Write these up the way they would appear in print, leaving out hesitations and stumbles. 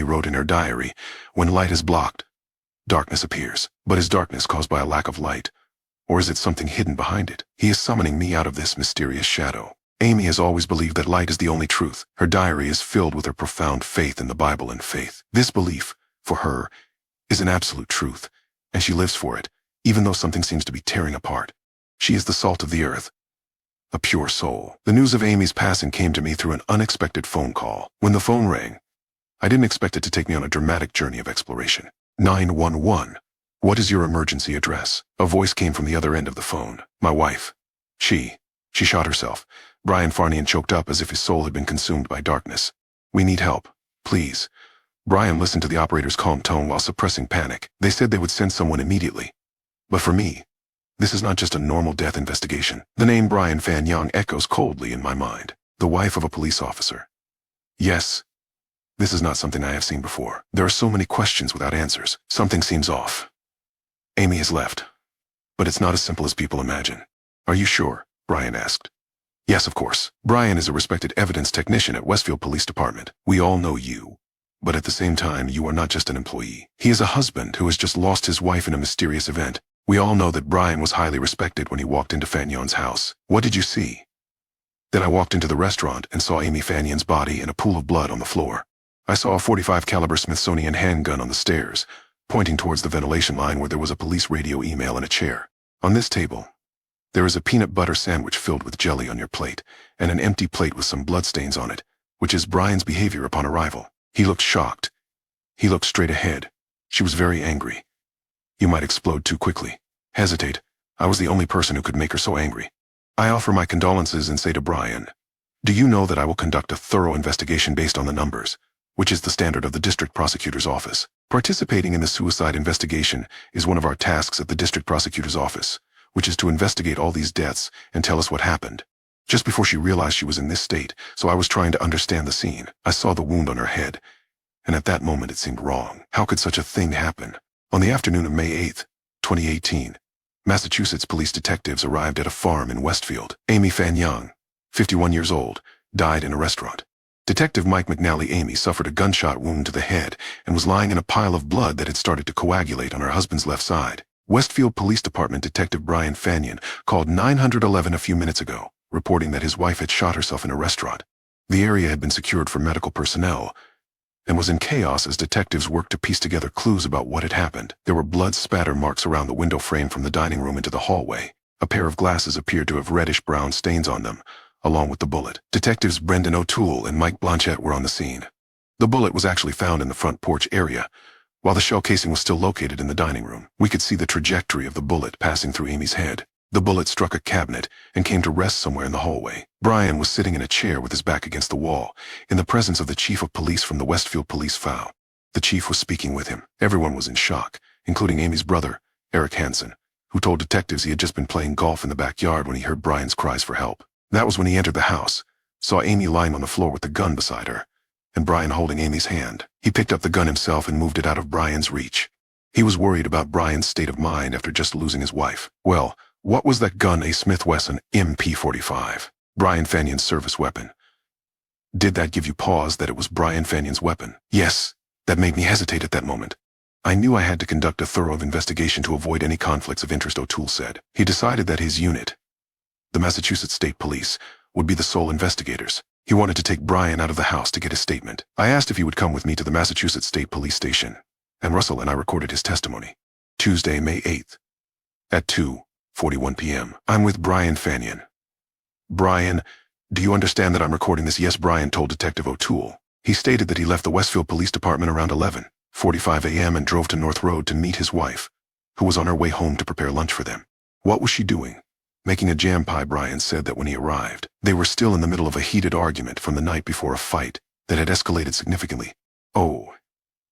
Amy wrote in her diary, "When light is blocked, darkness appears. But is darkness caused by a lack of light? Or is it something hidden behind it? He is summoning me out of this mysterious shadow." Amy has always believed that light is the only truth. Her diary is filled with her profound faith in the Bible and faith. This belief, for her, is an absolute truth, and she lives for it, even though something seems to be tearing apart. She is the salt of the earth, a pure soul. The news of Amy's passing came to me through an unexpected phone call. When the phone rang, I didn't expect it to take me on a dramatic journey of exploration. 911. "What is your emergency address?" A voice came from the other end of the phone. My wife. She shot herself. Brian Farnian choked up as if his soul had been consumed by darkness. "We need help. Please." Brian listened to the operator's calm tone while suppressing panic. They said they would send someone immediately. But for me, this is not just a normal death investigation. The name Brian Fanyang echoes coldly in my mind. The wife of a police officer. Yes. This is not something I have seen before. There are so many questions without answers. Something seems off. Amy has left. But it's not as simple as people imagine. "Are you sure?" Brian asked. "Yes, of course. Brian is a respected evidence technician at Westfield Police Department. We all know you. But at the same time, you are not just an employee. He is a husband who has just lost his wife in a mysterious event. We all know that Brian was highly respected when he walked into Fanyang's house. What did you see?" Then I walked into the restaurant and saw Amy Fanyang's body in a pool of blood on the floor. I saw a .45 caliber Smithsonian handgun on the stairs, pointing towards the ventilation line where there was a police radio email and a chair. On this table, there is a peanut butter sandwich filled with jelly on your plate, and an empty plate with some bloodstains on it, which is Brian's behavior upon arrival. He looked shocked. He looked straight ahead. She was very angry. You might explode too quickly. Hesitate. I was the only person who could make her so angry. I offer my condolences and say to Brian, "Do you know that I will conduct a thorough investigation based on the numbers, which is the standard of the district prosecutor's office? Participating in the suicide investigation is one of our tasks at the district prosecutor's office, which is to investigate all these deaths and tell us what happened." Just before she realized she was in this state, so I was trying to understand the scene. I saw the wound on her head, and at that moment it seemed wrong. How could such a thing happen? On the afternoon of May 8, 2018, Massachusetts police detectives arrived at a farm in Westfield. Amy Fanyang, 51 years old, died in a restaurant. Detective Mike McNally. Amy suffered a gunshot wound to the head and was lying in a pile of blood that had started to coagulate on her husband's left side. Westfield Police Department Detective Brian Fanyang called 911 a few minutes ago, reporting that his wife had shot herself in a restaurant. The area had been secured for medical personnel and was in chaos as detectives worked to piece together clues about what had happened. There were blood spatter marks around the window frame from the dining room into the hallway. A pair of glasses appeared to have reddish-brown stains on them, along with the bullet. Detectives Brendan O'Toole and Mike Blanchett were on the scene. The bullet was actually found in the front porch area, while the shell casing was still located in the dining room. We could see the trajectory of the bullet passing through Amy's head. The bullet struck a cabinet and came to rest somewhere in the hallway. Brian was sitting in a chair with his back against the wall, in the presence of the chief of police from the Westfield Police FAO. The chief was speaking with him. Everyone was in shock, including Amy's brother, Eric Hansen, who told detectives he had just been playing golf in the backyard when he heard Brian's cries for help. That was when he entered the house, saw Amy lying on the floor with the gun beside her, and Brian holding Amy's hand. He picked up the gun himself and moved it out of Brian's reach. He was worried about Brian's state of mind after just losing his wife. Well, what was that gun? A Smith Wesson MP45. Brian Fanyang's service weapon. Did that give you pause that it was Brian Fanyang's weapon? Yes, that made me hesitate at that moment. I knew I had to conduct a thorough investigation to avoid any conflicts of interest, O'Toole said. He decided that his unit, the Massachusetts State Police, would be the sole investigators. He wanted to take Brian out of the house to get his statement. I asked if he would come with me to the Massachusetts State Police Station, and Russell and I recorded his testimony. Tuesday, May 8th, at 2:41 p.m. I'm with Brian Fanyang. Brian, do you understand that I'm recording this? Yes, Brian told Detective O'Toole. He stated that he left the Westfield Police Department around 11:45 a.m. and drove to North Road to meet his wife, who was on her way home to prepare lunch for them. What was she doing? Making a jam pie. Brian said that when he arrived, they were still in the middle of a heated argument from the night before, a fight that had escalated significantly. Oh,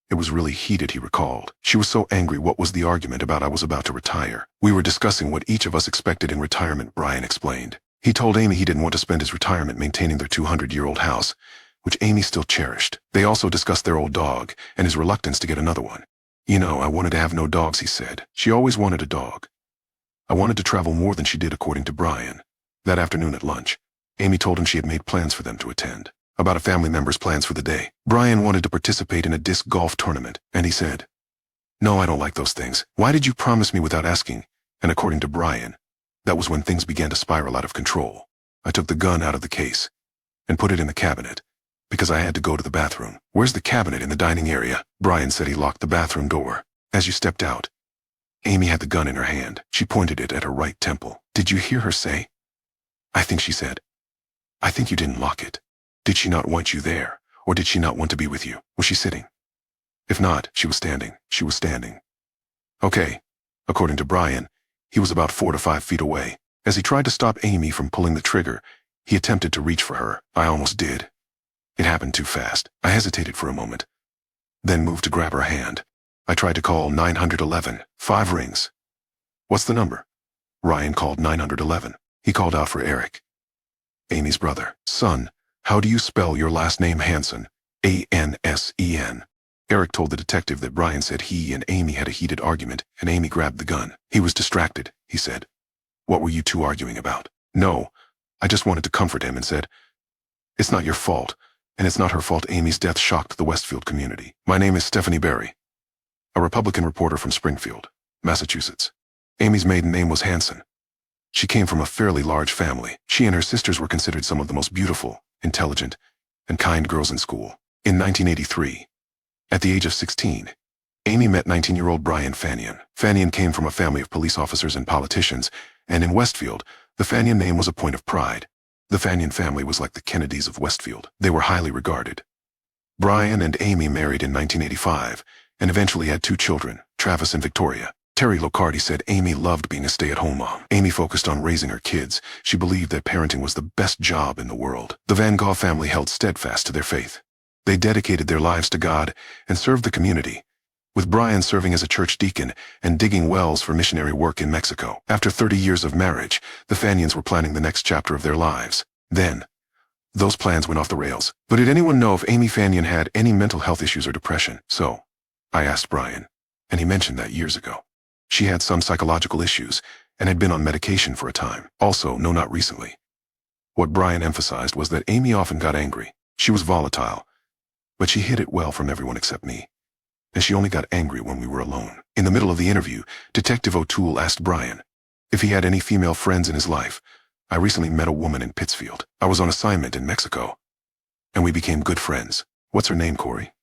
it was really heated, he recalled. She was so angry. What was the argument about? I was about to retire. We were discussing what each of us expected in retirement, Brian explained. He told Amy he didn't want to spend his retirement maintaining their 200-year-old house, which Amy still cherished. They also discussed their old dog and his reluctance to get another one. You know, I wanted to have no dogs, he said. She always wanted a dog. I wanted to travel more than she did, according to Brian. That afternoon at lunch, Amy told him she had made plans for them to attend about a family member's plans for the day. Brian wanted to participate in a disc golf tournament, and he said, "No, I don't like those things. Why did you promise me without asking?" And according to Brian, that was when things began to spiral out of control. I took the gun out of the case and put it in the cabinet because I had to go to the bathroom. "Where's the cabinet?" "In the dining area." Brian said he locked the bathroom door. As you stepped out, Amy had the gun in her hand. She pointed it at her right temple. "Did you hear her say?" "I think she said, I think you didn't lock it." "Did she not want you there, or did she not want to be with you? Was she sitting?" "If not, she was standing." "She was standing." Okay. According to Brian, he was about 4 to 5 feet away. As he tried to stop Amy from pulling the trigger, he attempted to reach for her. I almost did. It happened too fast. I hesitated for a moment, then moved to grab her hand. I tried to call 911. 5 rings. "What's the number?" Ryan called 911. He called out for Eric, Amy's brother. "Son, how do you spell your last name? Hansen. Ansen. Eric told the detective that Brian said he and Amy had a heated argument, and Amy grabbed the gun. "He was distracted," he said. "What were you two arguing about?" "No, I just wanted to comfort him and said, it's not your fault, and it's not her fault Amy's death shocked the Westfield community. My name is Stephanie Berry, a Republican reporter from Springfield, Massachusetts. Amy's maiden name was Hansen. She came from a fairly large family. She and her sisters were considered some of the most beautiful, intelligent, and kind girls in school. In 1983, at the age of 16, Amy met 19-year-old Brian Fanion. Fanion came from a family of police officers and politicians, and in Westfield, the Fanion name was a point of pride. The Fanion family was like the Kennedys of Westfield. They were highly regarded. Brian and Amy married in 1985, and eventually had 2 children, Travis and Victoria. Terry Locardi said Amy loved being a stay-at-home mom. Amy focused on raising her kids. She believed that parenting was the best job in the world. The Van Gogh family held steadfast to their faith. They dedicated their lives to God and served the community, with Brian serving as a church deacon and digging wells for missionary work in Mexico. After 30 years of marriage, the Fanions were planning the next chapter of their lives. Then, those plans went off the rails. But did anyone know if Amy Fanion had any mental health issues or depression? So, I asked Brian, and he mentioned that years ago. She had some psychological issues and had been on medication for a time. Also, no, not recently. What Brian emphasized was that Amy often got angry. She was volatile, but she hid it well from everyone except me. And she only got angry when we were alone. In the middle of the interview, Detective O'Toole asked Brian if he had any female friends in his life. "I recently met a woman in Pittsfield. I was on assignment in Mexico, and we became good friends." "What's her name, Corey?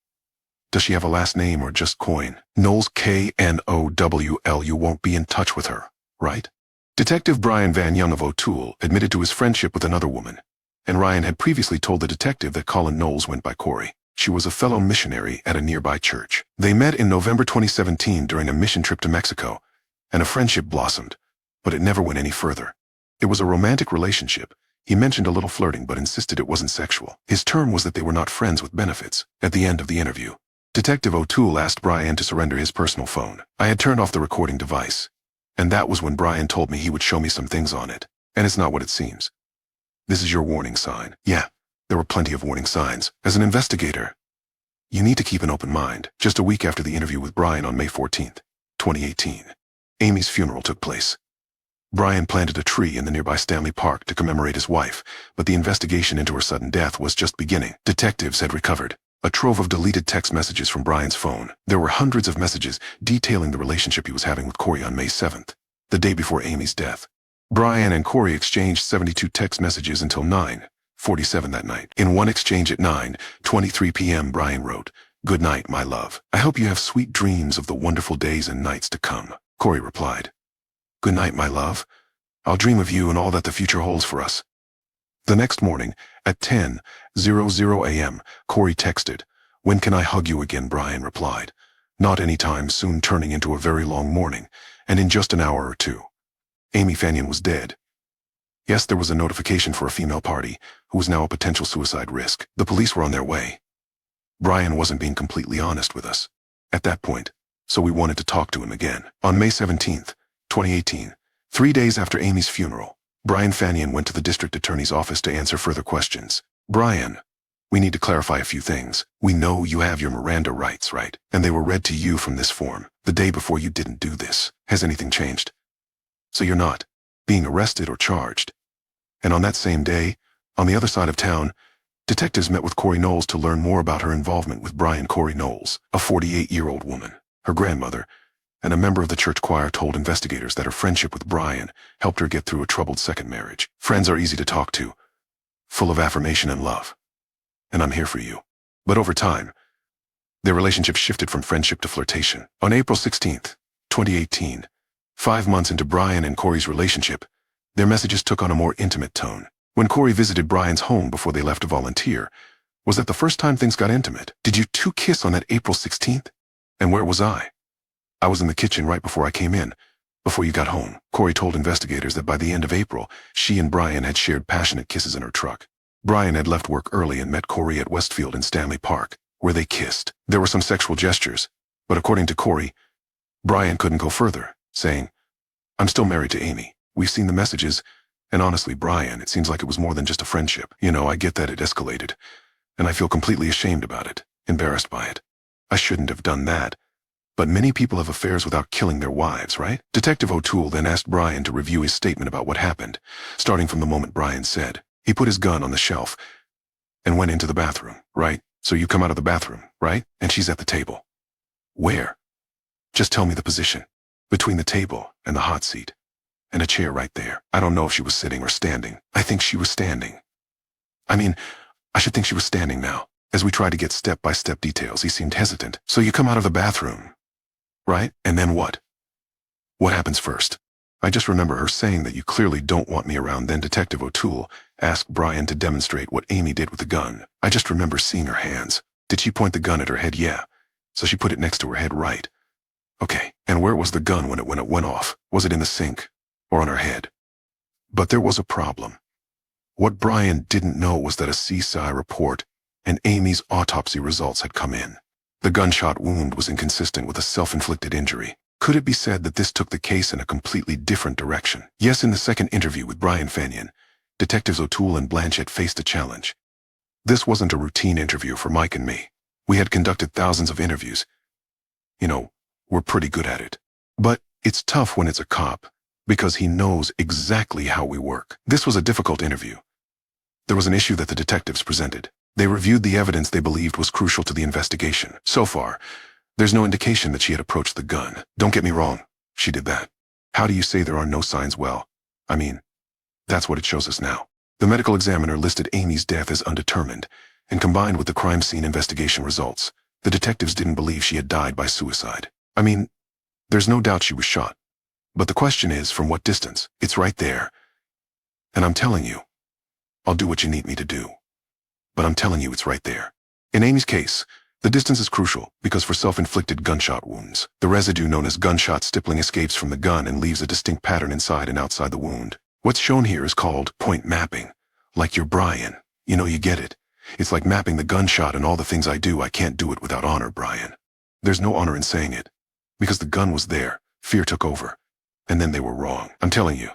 Does she have a last name or just Coyne?" "Knowles, Knowl. You won't be in touch with her, right?" Detective Brian Van Young of O'Toole admitted to his friendship with another woman, and Ryan had previously told the detective that Colin Knowles went by Corey. She was a fellow missionary at a nearby church. They met in November 2017 during a mission trip to Mexico, and a friendship blossomed, but it never went any further. It was a romantic relationship. He mentioned a little flirting but insisted it wasn't sexual. His term was that they were not friends with benefits. At the end of the interview, Detective O'Toole asked Brian to surrender his personal phone. I had turned off the recording device, and that was when Brian told me he would show me some things on it. And it's not what it seems. "This is your warning sign." Yeah, there were plenty of warning signs. As an investigator, you need to keep an open mind. Just a week after the interview with Brian on May 14th, 2018, Amy's funeral took place. Brian planted a tree in the nearby Stanley Park to commemorate his wife, but the investigation into her sudden death was just beginning. Detectives had recovered a trove of deleted text messages from Brian's phone. There were hundreds of messages detailing the relationship he was having with Corey on May 7th, the day before Amy's death. Brian and Corey exchanged 72 text messages until 9:47 that night. In one exchange at 9:23 p.m., Brian wrote, "Good night, my love. I hope you have sweet dreams of the wonderful days and nights to come." Corey replied, "Good night, my love. I'll dream of you and all that the future holds for us." The next morning, at 10:00 a.m., Corey texted, "When can I hug you again?" Brian replied, "Not anytime soon," turning into a very long morning, and in just an hour or two, Amy Fanion was dead. Yes, there was a notification for a female party, who was now a potential suicide risk. The police were on their way. Brian wasn't being completely honest with us at that point, so we wanted to talk to him again. On May 17th, 2018, 3 days after Amy's funeral, Brian Fanion went to the district attorney's office to answer further questions. "Brian, we need to clarify a few things. We know you have your Miranda rights, right? And they were read to you from this form. The day before you didn't do this. Has anything changed? So you're not being arrested or charged. And on that same day, on the other side of town, Detectives met with Corey Knowles to learn more about her involvement with Brian. Corey Knowles, a 48-year-old woman, her grandmother, and a member of the church choir told investigators that her friendship with Brian helped her get through a troubled second marriage. Friends are easy to talk to, full of affirmation and love. And I'm here for you. But over time, their relationship shifted from friendship to flirtation. On April 16, 2018, 5 months into Brian and Corey's relationship, their messages took on a more intimate tone. When Corey visited Brian's home before they left to volunteer, was that the first time things got intimate? Did you two kiss on that April 16th? And where was I? I was in the kitchen right before I came in, before you got home. Corey told investigators that by the end of April, she and Brian had shared passionate kisses in her truck. Brian had left work early and met Corey at Westfield and Stanley Park, where they kissed. There were some sexual gestures, but according to Corey, Brian couldn't go further, saying, "I'm still married to Amy. We've seen the messages, and honestly, Brian, it seems like it was more than just a friendship. You know, I get that it escalated, and I feel completely ashamed about it, embarrassed by it. I shouldn't have done that. But many people have affairs without killing their wives, right?" Detective O'Toole then asked Brian to review his statement about what happened, starting from the moment Brian said, "He put his gun on the shelf and went into the bathroom, right? So you come out of the bathroom, right? And she's at the table. Where? Just tell me the position. Between the table and the hot seat. And a chair right there. I don't know if she was sitting or standing. I think she was standing. I should think she was standing now." As we tried to get step-by-step details, he seemed hesitant. "So you come out of the bathroom, right? And then what? What happens first?" "I just remember her saying that you clearly don't want me around." Then Detective O'Toole asked Brian to demonstrate what Amy did with the gun. "I just remember seeing her hands." "Did she point the gun at her head?" "Yeah. So she put it next to her head, right?" "Okay. And where was the gun when it went off? Was it in the sink or on her head?" But there was a problem. What Brian didn't know was that a CSI report and Amy's autopsy results had come in. The gunshot wound was inconsistent with a self-inflicted injury. Could it be said that this took the case in a completely different direction? Yes, in the second interview with Brian Fanion, Detectives O'Toole and Blanchett faced a challenge. This wasn't a routine interview for Mike and me. We had conducted thousands of interviews. You know, we're pretty good at it. But it's tough when it's a cop, because he knows exactly how we work. This was a difficult interview. There was an issue that the detectives presented. They reviewed the evidence they believed was crucial to the investigation. So far, there's no indication that she had approached the gun. Don't get me wrong, she did that. How do you say there are no signs? Well, that's what it shows us now. The medical examiner listed Amy's death as undetermined, and combined with the crime scene investigation results, the detectives didn't believe she had died by suicide. There's no doubt she was shot. But the question is, from what distance? It's right there. And I'm telling you, I'll do what you need me to do. But I'm telling you, it's right there. In Amy's case, the distance is crucial because for self-inflicted gunshot wounds, the residue known as gunshot stippling escapes from the gun and leaves a distinct pattern inside and outside the wound. What's shown here is called point mapping. Like you're Brian. You know, you get it. It's like mapping the gunshot, and all the things I do, I can't do it without honor, Brian. There's no honor in saying it. Because the gun was there, fear took over. And then they were wrong. I'm telling you,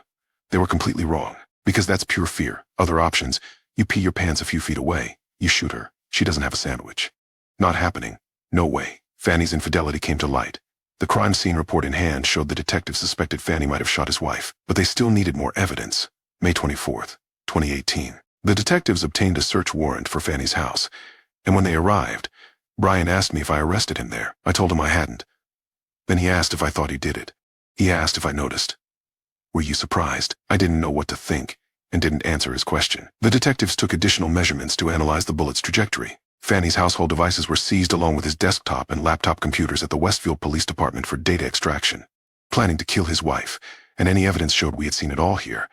they were completely wrong. Because that's pure fear. Other options, you pee your pants a few feet away. You shoot her. She doesn't have a sandwich. Not happening. No way. Fanny's infidelity came to light. The crime scene report in hand showed the detectives suspected Fanny might have shot his wife, but they still needed more evidence. May 24th, 2018. The detectives obtained a search warrant for Fanny's house, and when they arrived, Brian asked me if I arrested him there. I told him I hadn't. Then he asked if I thought he did it. He asked if I noticed. Were you surprised? I didn't know what to think, and didn't answer his question. The detectives took additional measurements to analyze the bullet's trajectory. Fanny's household devices were seized along with his desktop and laptop computers at the Westfield Police Department for data extraction. Planning to kill his wife, and any evidence showed we had seen it all here.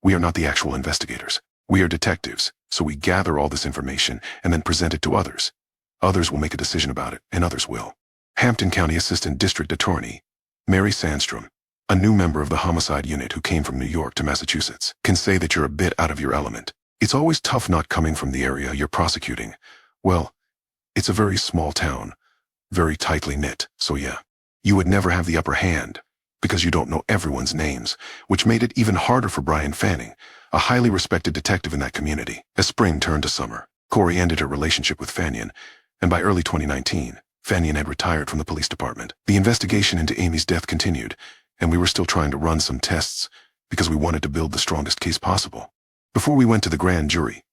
We are not the actual investigators. We are detectives, so we gather all this information and then present it to others. Others will make a decision about it, and others will. Hampton County Assistant District Attorney Mary Sandstrom, a new member of the homicide unit who came from New York to Massachusetts, can say that you're a bit out of your element. It's always tough not coming from the area you're prosecuting. Well, it's a very small town, very tightly knit, so yeah. You would never have the upper hand, because you don't know everyone's names, which made it even harder for Brian Fanning, a highly respected detective in that community. As spring turned to summer, Corey ended her relationship with Fanion, and by early 2019, Fanion had retired from the police department. The investigation into Amy's death continued, and we were still trying to run some tests because we wanted to build the strongest case possible. Before we went to the grand jury,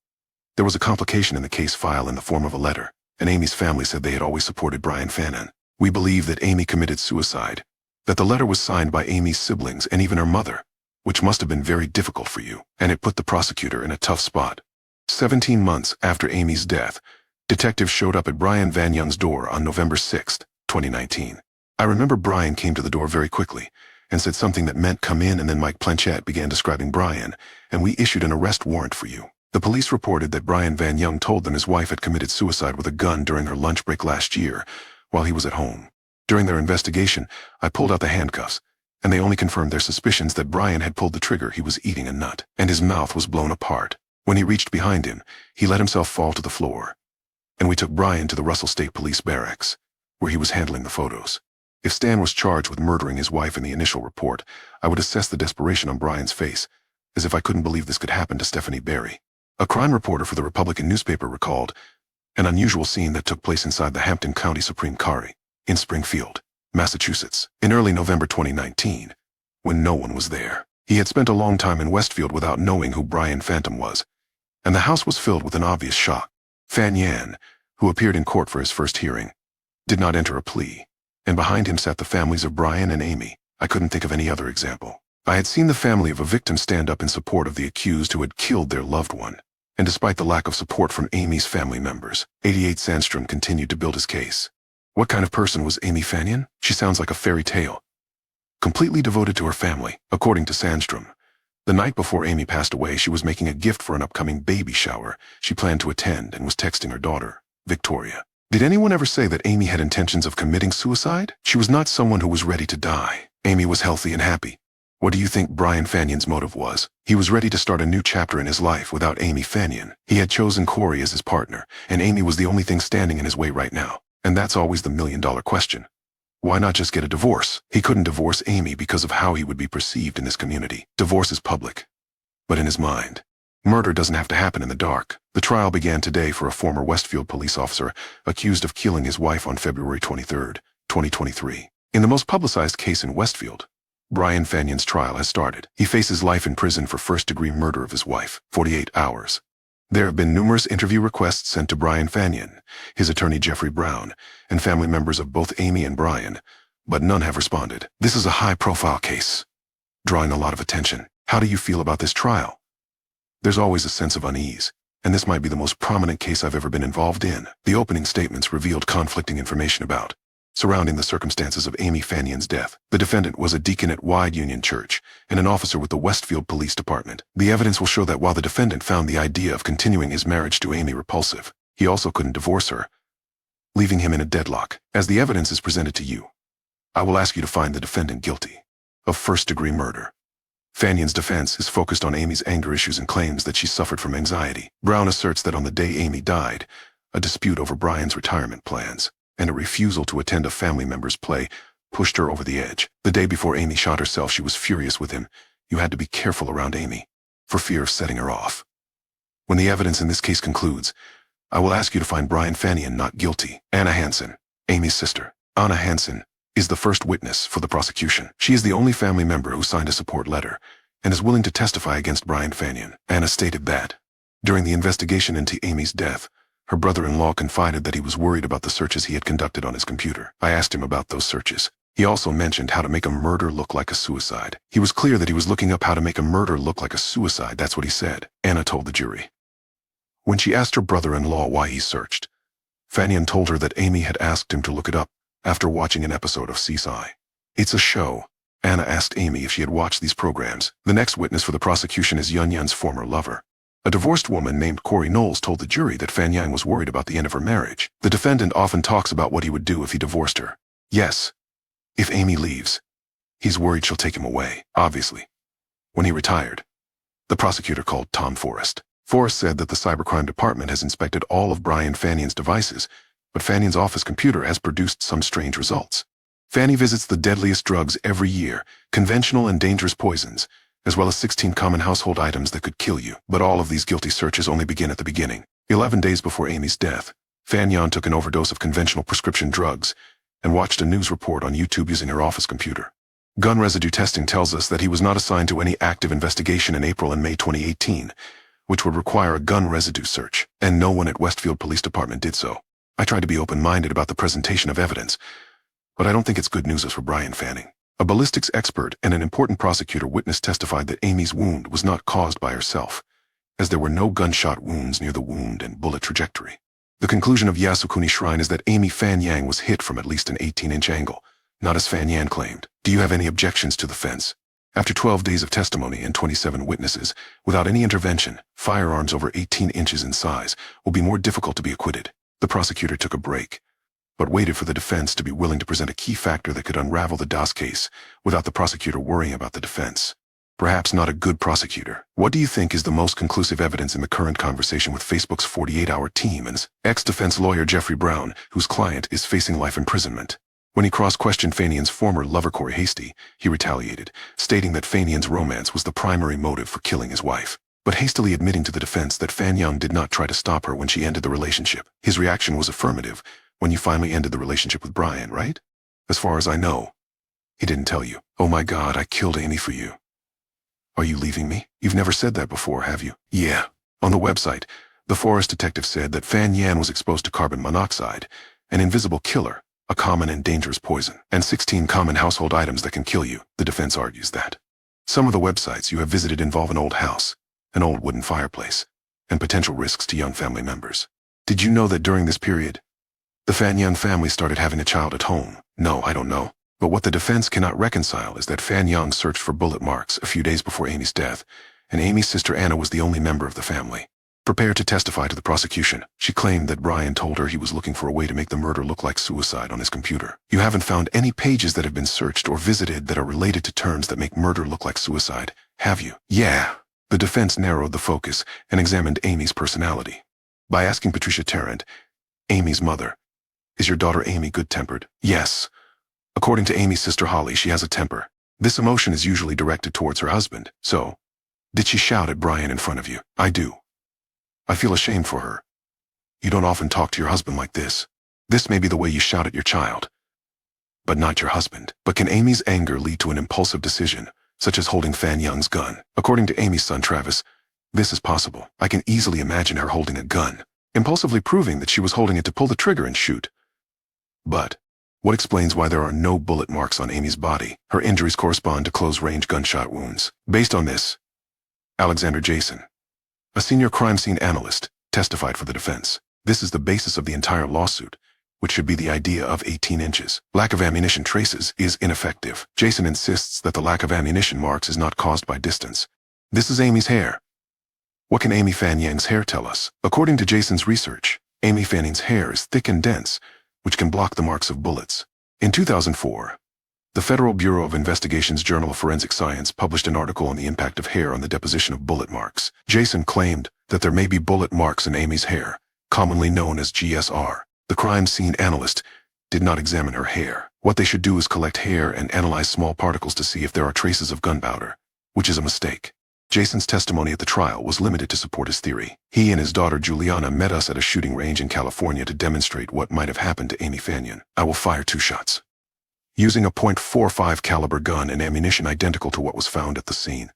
There was a complication in the case file in the form of a letter, and Amy's family said they had always supported Brian Fannin. We believe that Amy committed suicide, that the letter was signed by Amy's siblings and even her mother, which must have been very difficult for you, and it put the prosecutor in a tough spot. 17 months after Amy's death, detectives showed up at Brian Van Young's door on November 6, 2019. I remember Brian came to the door very quickly and said something that meant come in, and then Mike Planchette began describing Brian, and we issued an arrest warrant for you. The police reported that Brian Van Young told them his wife had committed suicide with a gun during her lunch break last year while he was at home. During their investigation, I pulled out the handcuffs, and they only confirmed their suspicions that Brian had pulled the trigger. He was eating a nut, and his mouth was blown apart. When he reached behind him, he let himself fall to the floor, and we took Brian to the Russell State Police Barracks, where he was handling the photos. If Stan was charged with murdering his wife in the initial report, I would assess the desperation on Brian's face, as if I couldn't believe this could happen to Stephanie Berry. A crime reporter for the Republican newspaper recalled an unusual scene that took place inside the Hampton County Supreme Court in Springfield, Massachusetts, in early November 2019, when no one was there. He had spent a long time in Westfield without knowing who Brian Fannin was, and the house was filled with an obvious shock. Fan Yan, who appeared in court for his first hearing, did not enter a plea, and behind him sat the families of Brian and Amy. I couldn't think of any other example. I had seen the family of a victim stand up in support of the accused who had killed their loved one. And despite the lack of support from Amy's family members, 88 Sandstrom continued to build his case. What kind of person was Amy Fannin? She sounds like a fairy tale. Completely devoted to her family, according to Sandstrom. The night before Amy passed away, she was making a gift for an upcoming baby shower she planned to attend and was texting her daughter, Victoria. Did anyone ever say that Amy had intentions of committing suicide? She was not someone who was ready to die. Amy was healthy and happy. What do you think Brian Fannin's motive was? He was ready to start a new chapter in his life without Amy Fannin. He had chosen Corey as his partner, and Amy was the only thing standing in his way right now. And that's always the million-dollar question. Why not just get a divorce? He couldn't divorce Amy because of how he would be perceived in this community. Divorce is public, but in his mind, murder doesn't have to happen in the dark. The trial began today for a former Westfield police officer accused of killing his wife on February 23, 2023. In the most publicized case in Westfield, Brian Fannin's trial has started. He faces life in prison for first-degree murder of his wife, 48 hours. There have been numerous interview requests sent to Brian Fannin, his attorney Jeffrey Brown, and family members of both Amy and Brian, but none have responded. This is a high-profile case, drawing a lot of attention. How do you feel about this trial? There's always a sense of unease, and this might be the most prominent case I've ever been involved in. The opening statements revealed conflicting information surrounding the circumstances of Amy Fannin's death. The defendant was a deacon at Wide Union Church and an officer with the Westfield Police Department. The evidence will show that while the defendant found the idea of continuing his marriage to Amy repulsive, he also couldn't divorce her, leaving him in a deadlock. As the evidence is presented to you, I will ask you to find the defendant guilty of first-degree murder. Fannin's defense is focused on Amy's anger issues and claims that she suffered from anxiety. Brown asserts that on the day Amy died, a dispute over Brian's retirement plans and a refusal to attend a family member's play pushed her over the edge. The day before Amy shot herself, she was furious with him. You had to be careful around Amy, for fear of setting her off. When the evidence in this case concludes, I will ask you to find Brian Fannin not guilty. Anna Hansen, Amy's sister. Anna Hansen is the first witness for the prosecution. She is the only family member who signed a support letter and is willing to testify against Brian Fannin. Anna stated that, during the investigation into Amy's death, her brother-in-law confided that he was worried about the searches he had conducted on his computer. I asked him about those searches. He also mentioned how to make a murder look like a suicide. He was clear that he was looking up how to make a murder look like a suicide. That's what he said, Anna told the jury. When she asked her brother-in-law why he searched, Fannin told her that Amy had asked him to look it up after watching an episode of CSI. It's a show. Anna asked Amy if she had watched these programs. The next witness for the prosecution is Yun Yun's former lover. A divorced woman named Corey Knowles told the jury that Fannin was worried about the end of her marriage. The defendant often talks about what he would do if he divorced her. Yes, if Amy leaves, he's worried she'll take him away, obviously. When he retired, the prosecutor called Tom Forrest. Forrest said that the cybercrime department has inspected all of Brian Fannin's devices, but Fannin's office computer has produced some strange results. Fannin visits the deadliest drugs every year, conventional and dangerous poisons, as well as 16 common household items that could kill you. But all of these guilty searches only begin at the beginning. 11 days before Amy's death, Fannin took an overdose of conventional prescription drugs and watched a news report on YouTube using her office computer. Gun residue testing tells us that he was not assigned to any active investigation in April and May 2018, which would require a gun residue search, and no one at Westfield Police Department did so. I tried to be open-minded about the presentation of evidence, but I don't think it's good news for Brian Fanning. A ballistics expert and an important prosecutor witness testified that Amy's wound was not caused by herself, as there were no gunshot wounds near the wound and bullet trajectory. The conclusion of Yasukuni Shrine is that Amy Fan Yang was hit from at least an 18-inch angle, not as Fan Yan claimed. Do you have any objections to the fence? After 12 days of testimony and 27 witnesses, without any intervention, firearms over 18 inches in size will be more difficult to be acquitted. The prosecutor took a break, but waited for the defense to be willing to present a key factor that could unravel the Das case without the prosecutor worrying about the defense. Perhaps not a good prosecutor. What do you think is the most conclusive evidence in the current conversation with Facebook's 48-hour team and ex-defense lawyer Jeffrey Brown, whose client is facing life imprisonment? When he cross-questioned Fanian's former lover Corey Hasty, he retaliated, stating that Fanian's romance was the primary motive for killing his wife, but hastily admitting to the defense that Fan Yang did not try to stop her when she ended the relationship. His reaction was affirmative. When you finally ended the relationship with Brian, right? As far as I know. He didn't tell you. Oh my God, I killed Amy for you. Are you leaving me? You've never said that before, have you? Yeah. On the website, the forest detective said that Fan Yan was exposed to carbon monoxide, an invisible killer, a common and dangerous poison, and 16 common household items that can kill you. The defense argues that. Some of the websites you have visited involve an old house, an old wooden fireplace, and potential risks to young family members. Did you know that during this period, the Fan Yang family started having a child at home? No, I don't know. But what the defense cannot reconcile is that Fan Yang searched for bullet marks a few days before Amy's death, and Amy's sister Anna was the only member of the family. Prepared to testify to the prosecution, she claimed that Brian told her he was looking for a way to make the murder look like suicide on his computer. You haven't found any pages that have been searched or visited that are related to terms that make murder look like suicide, have you? Yeah. The defense narrowed the focus and examined Amy's personality by asking Patricia Tarrant, Amy's mother, "Is your daughter Amy good-tempered?" Yes. According to Amy's sister Holly, she has a temper. This emotion is usually directed towards her husband. So, did she shout at Brian in front of you? I do. I feel ashamed for her. You don't often talk to your husband like this. This may be the way you shout at your child, but not your husband. But can Amy's anger lead to an impulsive decision, such as holding Fan Yang's gun? According to Amy's son Travis, this is possible. I can easily imagine her holding a gun, impulsively proving that she was holding it to pull the trigger and shoot. But what explains why there are no bullet marks on Amy's body? Her injuries correspond to close-range gunshot wounds. Based on this, Alexander Jason, a senior crime scene analyst, testified for the defense. This is the basis of the entire lawsuit, which should be the idea of 18 inches. Lack of ammunition traces is ineffective. Jason insists that the lack of ammunition marks is not caused by distance. This is Amy's hair. What can Amy Fan Yang's hair tell us? According to Jason's research, Amy Fanning's hair is thick and dense, which can block the marks of bullets. In 2004, the Federal Bureau of Investigation's Journal of Forensic Science published an article on the impact of hair on the deposition of bullet marks. Jason claimed that there may be bullet marks in Amy's hair, commonly known as GSR. The crime scene analyst did not examine her hair. What they should do is collect hair and analyze small particles to see if there are traces of gunpowder, which is a mistake. Jason's testimony at the trial was limited to support his theory. He and his daughter Juliana met us at a shooting range in California to demonstrate what might have happened to Amy Fan Yang. I will fire 2 shots, using a .45 caliber gun and ammunition identical to what was found at the scene.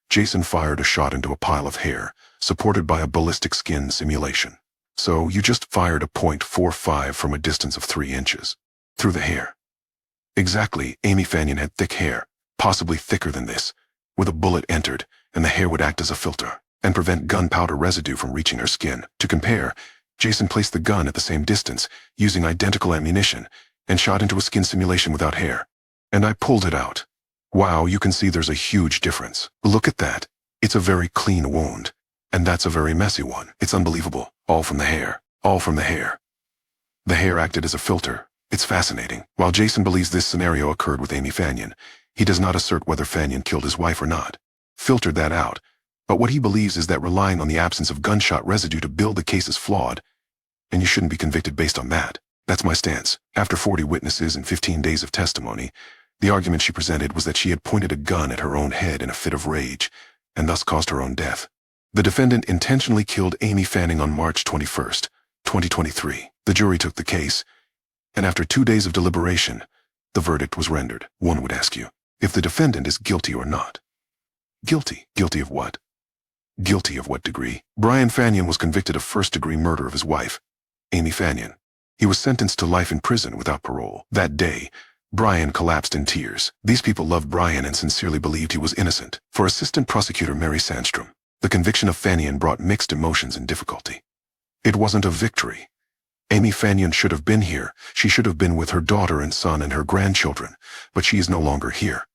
Jason fired a shot into a pile of hair, supported by a ballistic skin simulation. So you just fired a .45 from a distance of 3 inches. Through the hair. Exactly, Amy Fan Yang had thick hair, possibly thicker than this, where the bullet entered, and the hair would act as a filter, and prevent gunpowder residue from reaching her skin. To compare, Jason placed the gun at the same distance, using identical ammunition, and shot into a skin simulation without hair. And I pulled it out. Wow, you can see there's a huge difference. Look at that. It's a very clean wound. And that's a very messy one. It's unbelievable. All from the hair. All from the hair. The hair acted as a filter. It's fascinating. While Jason believes this scenario occurred with Amy Fan Yang, he does not assert whether Fan Yang killed his wife or not. Filtered that out. But what he believes is that relying on the absence of gunshot residue to build the case is flawed, and you shouldn't be convicted based on that. That's my stance. After 40 witnesses and 15 days of testimony, the argument she presented was that she had pointed a gun at her own head in a fit of rage, and thus caused her own death. The defendant intentionally killed Amy Fanning on March 21st, 2023. The jury took the case, and after 2 days of deliberation, the verdict was rendered. One would ask you if the defendant is guilty or not. Guilty. Guilty of what? Guilty of what degree? Brian Fanion was convicted of first-degree murder of his wife, Amy Fanion. He was sentenced to life in prison without parole. That day, Brian collapsed in tears. These people loved Brian and sincerely believed he was innocent. For Assistant Prosecutor Mary Sandstrom, the conviction of Fanion brought mixed emotions and difficulty. It wasn't a victory. Amy Fanion should have been here. She should have been with her daughter and son and her grandchildren, but she is no longer here.